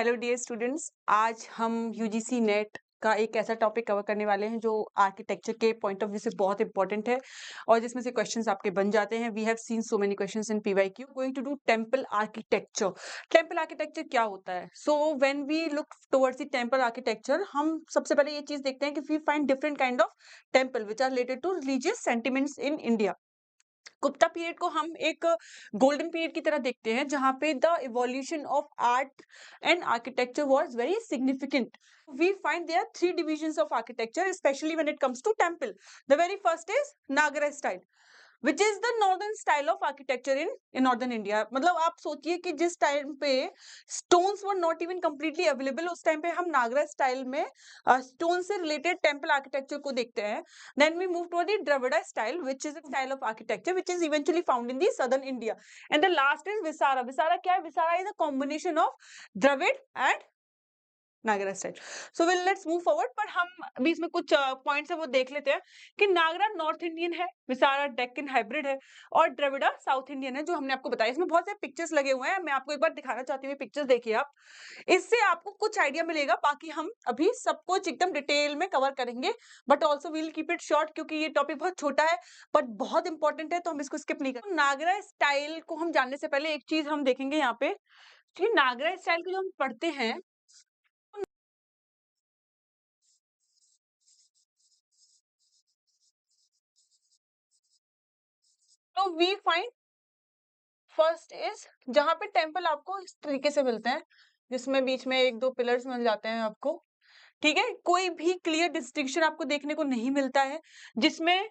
Hello dear students, आज हम UGC net का एक ऐसा टॉपिक कवर करने वाले हैं जो आर्किटेक्चर के पॉइंट ऑफ व्यू से बहुत इंपॉर्टेंट है और जिसमें से क्वेश्चंस आपके बन जाते हैं। We have seen so many questions in PYQ. Going to do temple architecture. Temple architecture क्या होता है? So when we look towards the temple architecture, हम सबसे पहले ये चीज देखते हैं कि we find different kind of temple which are related to religious sentiments in India. Gupta period को हम एक गोल्डन पीरियड की तरह देखते हैं जहां पे the evolution of art and architecture was very significant. We find there are three divisions of architecture, especially when it comes to temple. The very first is Nagara style, which is the northern style of architecture in northern India. मतलब आप सोचिए कि जिस time पे stones were not even completely available, उस time पे हम Nagara style में स्टोन से रिलेटेड टेम्पल आर्किटेक्चर को देखते हैं. Then we move to the Dravida style, which is style of architecture which is eventually found in the southern India. And the last is Vesara. Vesara क्या है? Viscera is a combination of Dravida and Nagara style. So will let's move forward. पर हम अभी इसमें कुछ points है वो देख लेते हैं कि नागरा नॉर्थ इंडियन है, विसारा डेक्कन हाइब्रिड है और द्रविड़ा साउथ इंडियन है, जो हमने आपको बताया. इसमें बहुत सारे पिक्चर्स लगे हुए हैं, मैं आपको एक बार दिखाना चाहती हूँ. पिक्चर्स देखिए आप, इससे आपको कुछ आइडिया मिलेगा. बाकी हम अभी सब कुछ एकदम डिटेल में कवर करेंगे, but also we'll keep it short क्योंकि ये टॉपिक बहुत छोटा है बट बहुत इंपॉर्टेंट है, तो हम इसको स्किप नहीं करेंगे. नागरा स्टाइल को हम जानने से पहले एक चीज हम देखेंगे यहाँ पे कि नागरा स्टाइल को जो हम पढ़ते हैं तो वी फाइंड फर्स्ट इज जहां पे टेम्पल आपको इस तरीके से मिलते हैं जिसमें बीच में एक दो पिलर्स मिल जाते हैं आपको. ठीक है, कोई भी क्लियर डिस्टिंक्शन आपको देखने को नहीं मिलता है, जिसमें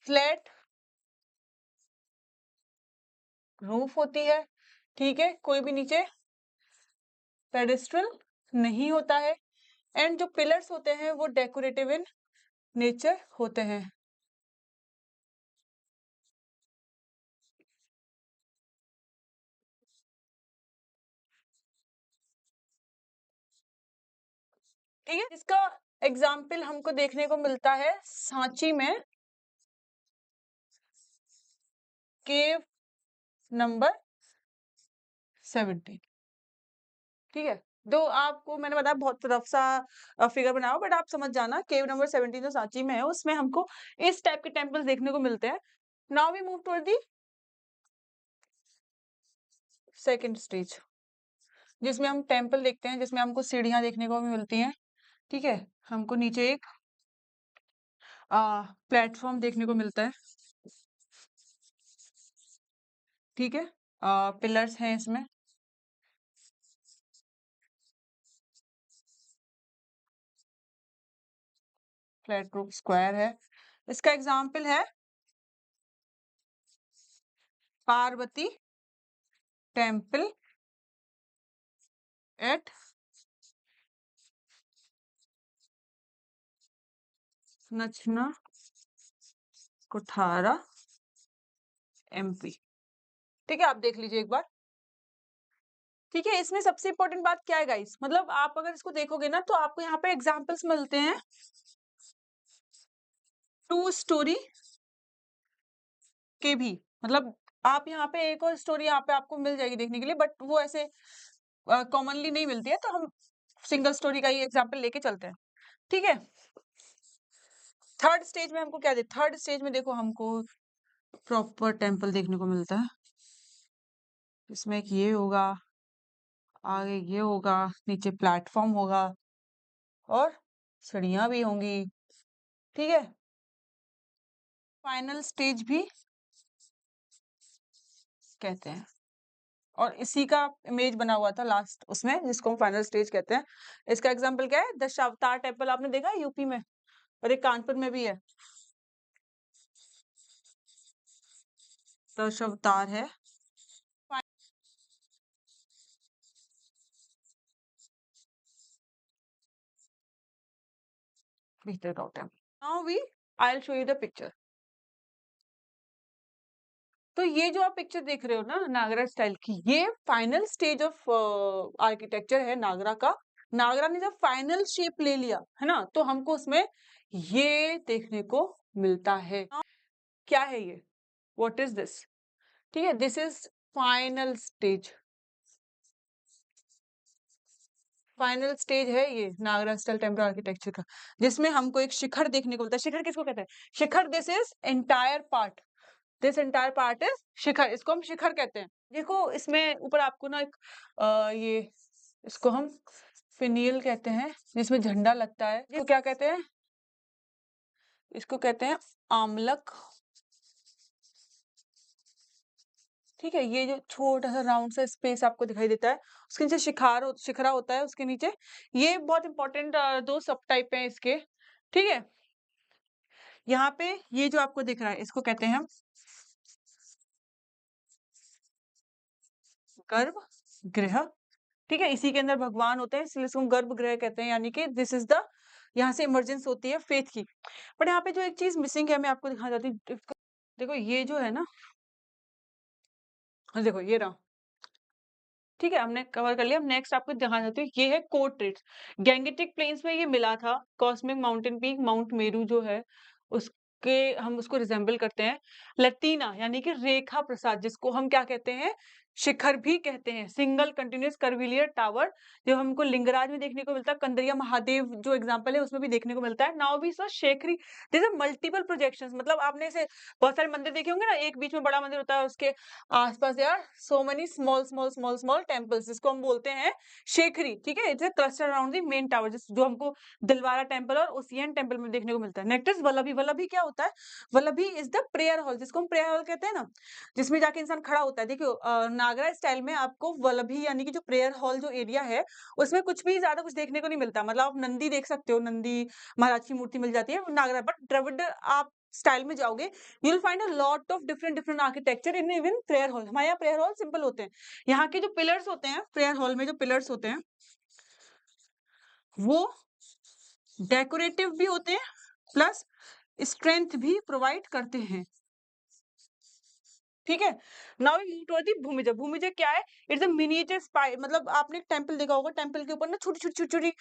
फ्लैट रूफ होती है. ठीक है, कोई भी नीचे पेडेस्ट्रल नहीं होता है एंड जो पिलर्स होते हैं वो डेकोरेटिव इन नेचर होते हैं. ठीक है, इसका एग्जाम्पल हमको देखने को मिलता है सांची में केव नंबर 17. ठीक है, दो आपको मैंने बताया बहुत रफ सा फिगर बनाओ, बट आप समझ जाना केव नंबर 17 जो सांची में है उसमें हमको इस टाइप के टेम्पल्स देखने को मिलते हैं. Now we move toward the second stage जिसमें हम टेम्पल देखते हैं, जिसमें हमको सीढ़ियां देखने को भी मिलती हैं. ठीक है, हमको नीचे एक प्लेटफॉर्म देखने को मिलता है. ठीक है, पिलर्स हैं इसमें. फ्लैट रूफ स्क्वायर है. इसका एग्जाम्पल है Parvati temple at Nachna Kuthara MP. ठीक है, आप देख लीजिए एक बार. ठीक है, इसमें सबसे इंपॉर्टेंट बात क्या है गाइस, मतलब आप अगर इसको देखोगे ना तो आपको यहाँ पे एग्जांपल्स मिलते हैं 2 स्टोरी के भी. मतलब आप यहाँ पे एक और स्टोरी यहाँ पे आपको मिल जाएगी देखने के लिए, बट वो ऐसे कॉमनली नहीं मिलती है, तो हम सिंगल स्टोरी का ही एग्जाम्पल लेके चलते हैं. ठीक है, थर्ड स्टेज में हमको क्या दे, थर्ड स्टेज में देखो हमको प्रॉपर टेम्पल देखने को मिलता है. इसमें एक ये होगा, आगे ये होगा, नीचे प्लेटफॉर्म होगा और सीढ़ियां भी होंगी. ठीक है, फाइनल स्टेज भी कहते हैं और इसी का इमेज बना हुआ था लास्ट उसमें, जिसको हम फाइनल स्टेज कहते हैं. इसका एग्जांपल क्या है? दशावतार टेम्पल आपने देखा है यूपी में, और एक कानपुर में भी है. दशावतार है. भीतर का temple. Now we I will show you the picture. तो ये जो आप पिक्चर देख रहे हो ना नागरा स्टाइल की, ये फाइनल स्टेज ऑफ आर्किटेक्चर है नागरा का. नागरा ने जब फाइनल शेप ले लिया है ना, तो हमको उसमें ये देखने को मिलता है. क्या है ये? What is this? ठीक है, this is final stage. Final stage है ये नागरा स्टाइल टेम्पल आर्किटेक्चर का, जिसमें हमको एक शिखर देखने को मिलता है। शिखर किसको कहते हैं? Shikhara this is entire part, this entire part is shikhara, इसको हम शिखर कहते हैं। देखो इसमें ऊपर आपको ना एक ये इसको हम फिनियल कहते हैं, जिसमें झंडा लगता है। इसको क्या कहते हैं? इसको कहते हैं आमलक। ठीक है, ये जो छोटा सा राउंड सा स्पेस आपको दिखाई देता है, उसके नीचे शिखरा होता है उसके नीचे। ये बहुत इंपॉर्टेंट दो सब टाइप हैं इसके। ठीक है, यहाँ पे ये जो आपको दिख रहा है इसको कहते हैं हम गर्भगृह। ठीक है, इसी के अंदर भगवान होते हैं, इसलिए इसको हम गर्भगृह कहते हैं, यानी कि दिस इज द, यहाँ से इमरजेंस होती है फेथ की। बट यहाँ पे जो एक चीज मिसिंग है, मैं आपको दिखाना चाहती हूँ। देखो ये जो है ना, देखो ये रहा। ठीक है, हमने कवर कर लिया। अब नेक्स्ट आपको दिखाना चाहती हूँ, ये है कोर्ट ट्रेड्स। गैंगेटिक प्लेन्स में ये मिला था, cosmic mountain peak mount Meru जो है उसके, हम उसको रिजेंबल करते हैं। लतीना यानी कि रेखा प्रसाद, जिसको हम क्या कहते हैं? शिखर भी कहते हैं। सिंगल कंटिन्यूअस कर्विलियर टावर, जो हमको लिंगराज में देखने को मिलता है, कंदरिया महादेव जो एग्जांपल है उसमें भी देखने को मिलता है। नाउ वी सो शेखरी, जैसे मल्टीपल प्रोजेक्शंस, मतलब आपने ऐसे बहुत सारे मंदिर देखे होंगे ना, एक बीच में बड़ा मंदिर होता है, उसके आसपास यार so many small small small small temples, जिसको हम बोलते हैं शेखरी। ठीक है, it's cluster around the main tower, जो हमको दिलवारा टेम्पल और ओसियन टेम्पल में देखने को मिलता है। Next is Vallabhi. वल्लभी क्या होता है? Vallabhi is the prayer hall, जिसको हम प्रेयर हॉल कहते हैं ना, जिसमें जाके इंसान खड़ा होता है। देखियो नागरा स्टाइल में आपको वल्लभी यानी कि जो प्रेयर हॉल जो एरिया है, उसमें कुछ भी ज्यादा कुछ देखने को नहीं मिलता। मतलब आप नंदी देख सकते हो, नंदी महाराज की मूर्ति मिल जाती है नागरा, बट द्रविड़ आप स्टाइल में जाओगे, you will find a lot of different different architecture in even prayer hall. हमारे यहाँ प्रेयर हॉल सिंपल होते हैं। यहाँ के जो पिलर्स होते हैं प्रेयर हॉल में, जो पिलर्स होते हैं वो डेकोरेटिव भी होते हैं, प्लस स्ट्रेंथ भी प्रोवाइड करते हैं। ठीक है, now we move toward the Bhumija. Bhumija क्या है? इट्स अ मिनिएचर स्पाई, मतलब आपने एक टेंपल देखा होगा, टेंपल के ऊपर ना छोटी छोटी छोटी छोटी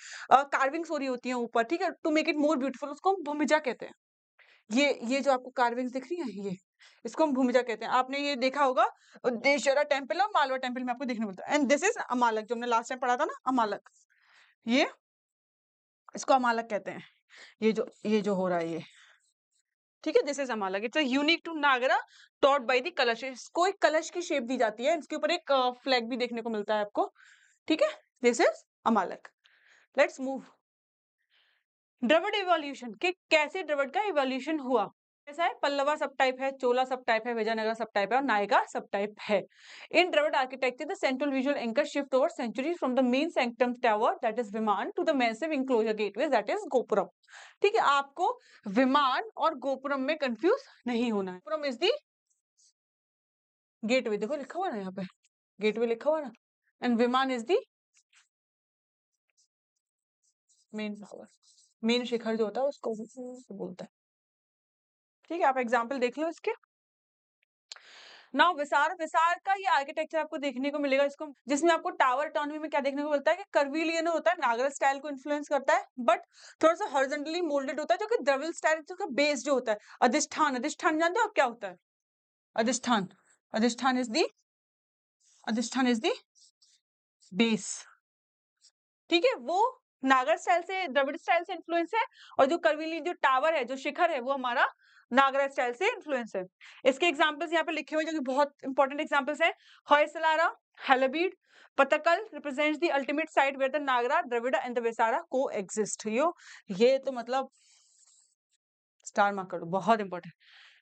कार्विंग्स हो रही होती हैं ऊपर। ठीक है, to make it more beautiful, उसको हम भूमिजा कहते हैं। ये जो आपको कार्विंग्स दिख रही है, ये इसको हम भूमिजा कहते हैं। आपने ये देखा होगा देशरा टेम्पल और मालवा टेम्पल में आपको देखने को मिलता है। एंड दिस इज अमालक, जो हमने लास्ट टाइम पढ़ा था ना, अमालक, ये इसको अमालक कहते हैं। ये जो हो रहा है ये, ठीक है, this is amalaka. It's a unique to Nagara टॉट बाय द कलश। इसको एक कलश की शेप दी जाती है, इसके ऊपर एक फ्लैग भी देखने को मिलता है आपको। ठीक है, this is amalaka. Let's move Dravida evolution, कि कैसे द्रविड़ का इवोल्यूशन हुआ। ऐसा है, पल्लवा सब टाइप है, चोला सब टाइप है, विजयनगर सब टाइप है और नायका सब टाइप है। In Dravida architecture the central visual anchor shift over centuries from the main sanctum tower that is vimana to the massive enclosure gateway that is gopuram. ठीक है, आपको विमान और गोपुरम में कंफ्यूज नहीं होना है। गोपुरम इज दी गेटवे, देखो लिखा हुआ ना यहाँ पे, गेटवे लिखा हुआ ना, and vimana is the main tower, main shikhara जो होता है उसको बोलता है। ठीक है, आप एग्जाम्पल देख लो इसके। नाउ विसार, विसार का ये आर्किटेक्चर आपको देखने को मिलेगा, इसको जिसमें आपको टावर टर्नवी में क्या देखने को मिलता है कि कर्वीलियन होता है, नागरा स्टाइल को इन्फ्लुएंस करता है, बट थोड़ा सा हॉरिजॉन्टली मोल्डेड होता है, जो कि द्रविड़ स्टाइल का बेस जो होता है। अधिष्ठान, अधिष्ठान जानते हो आप क्या होता है? अधिष्ठान, अधिष्ठान इज दी, अधिष्ठान इज दी बेस। ठीक है, वो नागर स्टाइल से, द्रविड़ स्टाइल से इन्फ्लुएंस है, और जो कर्वीली जो टावर है, जो शिखर है, वो हमारा नागरा स्टाइल से इन्फ्लुएंस है। इसके एग्जांपल्स यहाँ पे लिखे हुए हैं, जो कि बहुत इंपॉर्टेंट एग्जांपल्स हैं। Hoysaleswara, Halebidu, Pattadakal represents the ultimate site where the Nagara, Dravida and the Vesara coexist. ये तो मतलब स्टार मार्क करो, बहुत important.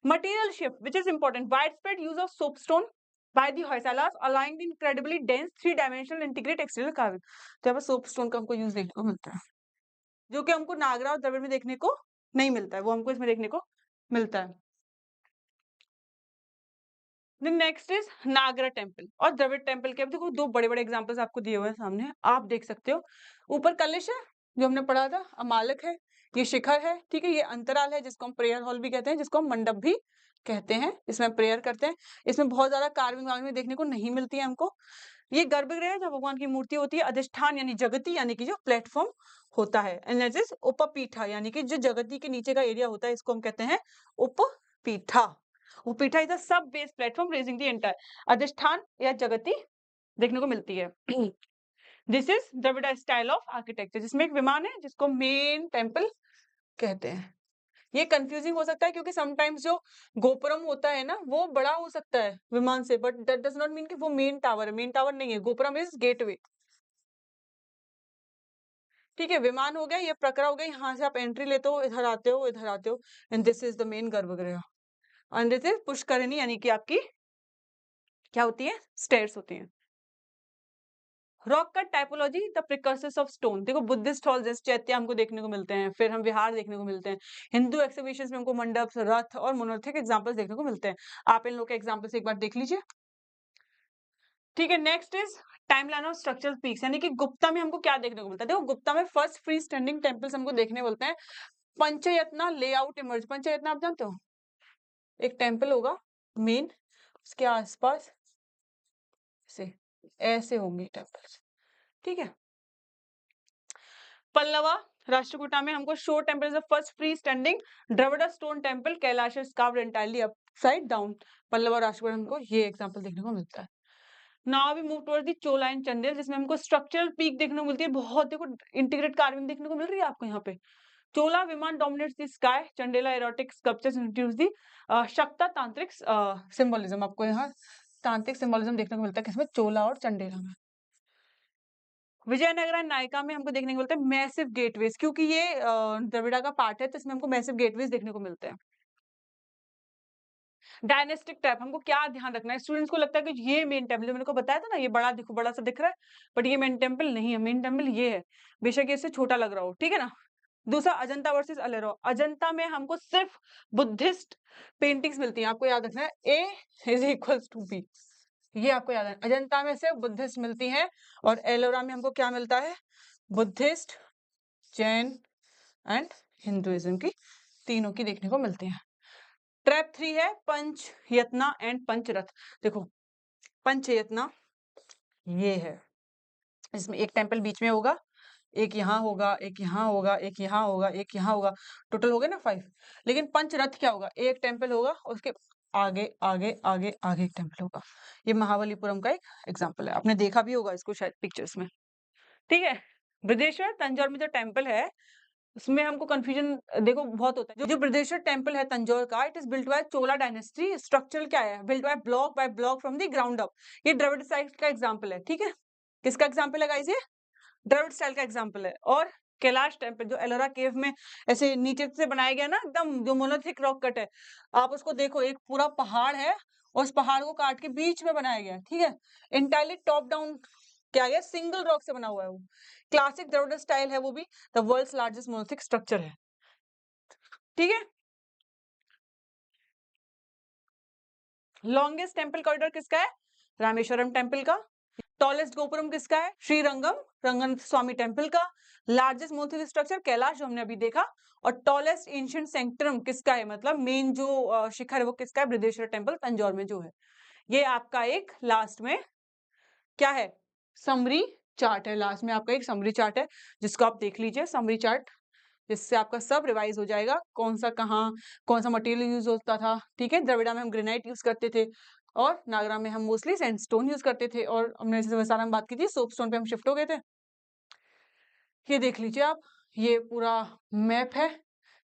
Material shift, which is important, widespread use of soapstone by the Hoysalas, allowing the incredibly dense three-dimensional integrated exterior carving. तो यहाँ पर soapstone का हमको यूज देखने को मिलता है, जो कि हमको नागरा और द्रविड़ में देखने को नहीं मिलता है, वो हमको इसमें देखने को मिलता है। नेक्स्ट इज नागरा टेम्पल और द्रविड़ टेम्पल के। अब देखो दो बड़े बड़े एग्जांपल्स आपको दिए हुए हैं सामने, आप देख सकते हो। ऊपर कलश है जो हमने पढ़ा था, अमालक है, ये शिखर है, ठीक है, ये अंतराल है जिसको हम प्रेयर हॉल भी कहते हैं, जिसको हम मंडप भी कहते हैं, इसमें प्रेयर करते हैं। इसमें बहुत ज्यादा कार्विंग वार्विंग देखने को नहीं मिलती है हमको। ये गर्भगृह है जहाँ भगवान की मूर्ति होती है। अधिष्ठान यानी जगती, यानी कि जो प्लेटफॉर्म होता है। एंड इज उपपीठा, यानी कि जो जगती के नीचे का एरिया होता है, इसको हम कहते हैं उपपीठा। उपपीठा is a sub base platform raising the entire. अधिष्ठान या जगती देखने को मिलती है। This is Dravida style of architecture, जिसमें एक विमान है जिसको मेन टेम्पल कहते हैं। ये कंफ्यूजिंग हो सकता है क्योंकि समटाइम्स जो गोपुरम होता है ना वो बड़ा हो सकता है विमान से, but that does not mean कि वो मेन टावर है। मेन टावर नहीं है, गोपुरम इज गेटवे। ठीक है, विमान हो गया, ये प्रक्रिया हो गई, यहाँ से आप एंट्री लेते हो, इधर आते हो, इधर आते हो, and this is the main गर्भगृह। एंड दिस इज पुष्करिणी, यानी कि आपकी क्या होती है, स्टेयर्स होती हैं। Rock cut typology, the precursors of stone. देखो बुद्धिस्ट हॉल जैसे चैत्य हमको देखने को मिलते हैं, फिर हम विहार देखने को मिलते हैं, हिंदू एक्सिबिशंस में हमको मंडप, रथ और मोनोलिथिक एग्जांपल्स देखने को मिलते हैं। आप इन लोग के एग्जांपल्स एक बार देख लीजिए। ठीक है, next is timeline of structural peaks, यानी कि गुप्ता में हमको क्या देखने को मिलता है। देखो गुप्ता में फर्स्ट फ्री स्टैंडिंग टेम्पल्स हमको देखने मिलते हैं। पंचयतना लेआउट इमर्ज, पंचयतना आप जानते हो, एक टेम्पल होगा मेन, उसके आसपास से ऐसे होंगे टेम्पल्स। ठीक है, पल्लवा राष्ट्रकूटा में हमको shore temple is the first free standing Dravida stone temple, Kailash is carved entirely upside down. Pallava Rashtrakuta हमको ये एग्जांपल देखने को मिलता है। Now we move toward the Chola and Chandel, जिसमें हमको स्ट्रक्चरल पीक देखने को मिलती है। बहुत देखो इंटीग्रेट कार्विंग देखने को मिल रही है आपको यहाँ पे। चोला विमान dominates the sky, Chandela erotic sculptures introduce the Shakta tantric symbolism. आपको यहाँ तांत्रिक सिंबोलिज्म देखने को मिलता है किसमें, चोला और चंडेला में। विजयनगरा एंड नायका में हमको देखने को मिलता है मैसिव गेटवेज, क्योंकि ये द्रविड़ा का पार्ट है तो इसमें हमको मैसिव गेटवेज देखने को मिलते हैं। डायनेस्टिक टाइप हमको क्या ध्यान रखना है, स्टूडेंट्स को लगता है कि ये मेन टेम्पल, मैंने को बताया था ना ये बड़ा देखो, बड़ा सा दिख रहा है, बट ये मेन टेम्पल नहीं है। मेन टेम्पल ये है, बेशक ये इससे छोटा लग रहा हो, ठीक है ना। दूसरा अजंता वर्सेस अलेरो, अजंता में हमको सिर्फ बुद्धिस्ट पेंटिंग्स मिलती हैं, आपको याद रखना है A is equals to B, ये आपको याद है। अजंता में सिर्फ बुद्धिस्ट मिलती हैं और एलोरा में हमको क्या मिलता है, बुद्धिस्ट, जैन एंड हिंदुइज्म की तीनों की देखने को मिलती हैं। ट्रैप 3 है पंच यत्ना एंड पंचरथ। देखो पंच यत्ना ये है, इसमें एक टेम्पल बीच में होगा, एक यहाँ होगा, एक यहाँ होगा, एक यहाँ होगा, एक यहाँ होगा, टोटल हो गए ना 5। लेकिन पंचरथ क्या होगा, एक टेम्पल होगा और उसके आगे आगे आगे आगे एक टेम्पल होगा। ये महाबलीपुरम का एक एग्जाम्पल है, आपने देखा भी होगा इसको शायद पिक्चर्स में। ठीक है, बृहदेश्वर तंजौर में जो टेम्पल है उसमें हमको कंफ्यूजन देखो बहुत होता है। जो बृहदेश्वर टेम्पल है तंजौर का, it is built by Chola dynasty. Structural क्या है, built by block from the ground up. ये द्रविड़ स्टाइल का एग्जांपल है, ठीक है। किसका एग्जांपल है गाइस, ये द्रविड़ स्टाइल का एग्जांपल है। और कैलाश टेम्पल जो एलोरा केव में ऐसे नीचे से बनाया गया ना, एकदम जो मोनोलिथिक रॉक कट है, आप उसको देखो, एक पूरा पहाड़ है और उस पहाड़ को काट के बीच में बनाया गया है, ठीक है। इंटायरली टॉप डाउन क्या है, सिंगल रॉक से बना हुआ है वो। क्लासिक द्रविड़ स्टाइल है वो भी, the world's largest monolithic structure है, ठीक है। लॉन्गेस्ट टेम्पल कॉरिडोर किसका है, रामेश्वरम टेम्पल का। टॉलेस्ट गोपुरम किसका है, श्रीरंगम रंगन स्वामी टेम्पल का। लार्जेस्ट मोनोलिथिक स्ट्रक्चर कैलाश जो हमने अभी देखा। और टॉलेस्ट एंशिएंट सेंक्टरम किसका है, मतलब मेन जो शिखर है वो किसका है, बृहदेश्वर टेम्पल तंजौर में जो है। ये आपका एक लास्ट में क्या है, समरी चार्ट है। लास्ट में आपका एक समरी चार्ट है जिसको आप देख लीजिए, समरी चार्ट, जिससे आपका सब रिवाइज हो जाएगा, कौन सा कहाँ कौन सा मटेरियल यूज होता था। ठीक है, द्रविड़ा में हम ग्रेनाइट यूज करते थे और नागरा में हम मोस्टली सैंडस्टोन यूज करते थे, और हमने जैसे वसारा में बात की थी सोपस्टोन पे हम शिफ्ट हो गए थे। ये देख लीजिए आप, ये पूरा मैप है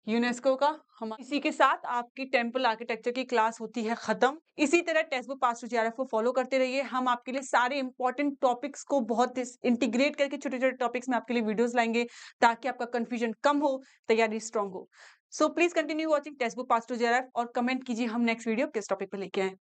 यूनेस्को का। हम इसी के साथ आपकी टेम्पल आर्किटेक्चर की क्लास होती है खत्म। इसी तरह text book pass to GRF को फॉलो करते रहिए। हम आपके लिए सारे इंपॉर्टेंट टॉपिक्स को बहुत इंटीग्रेट करके छोटे छोटे टॉपिक्स में आपके लिए वीडियोस लाएंगे ताकि आपका कंफ्यूजन कम हो, तैयारी स्ट्रांग हो। So please continue watching text book pass to GRF और कमेंट कीजिए हम नेक्स्ट वीडियो किस टॉपिक पे लेके आए।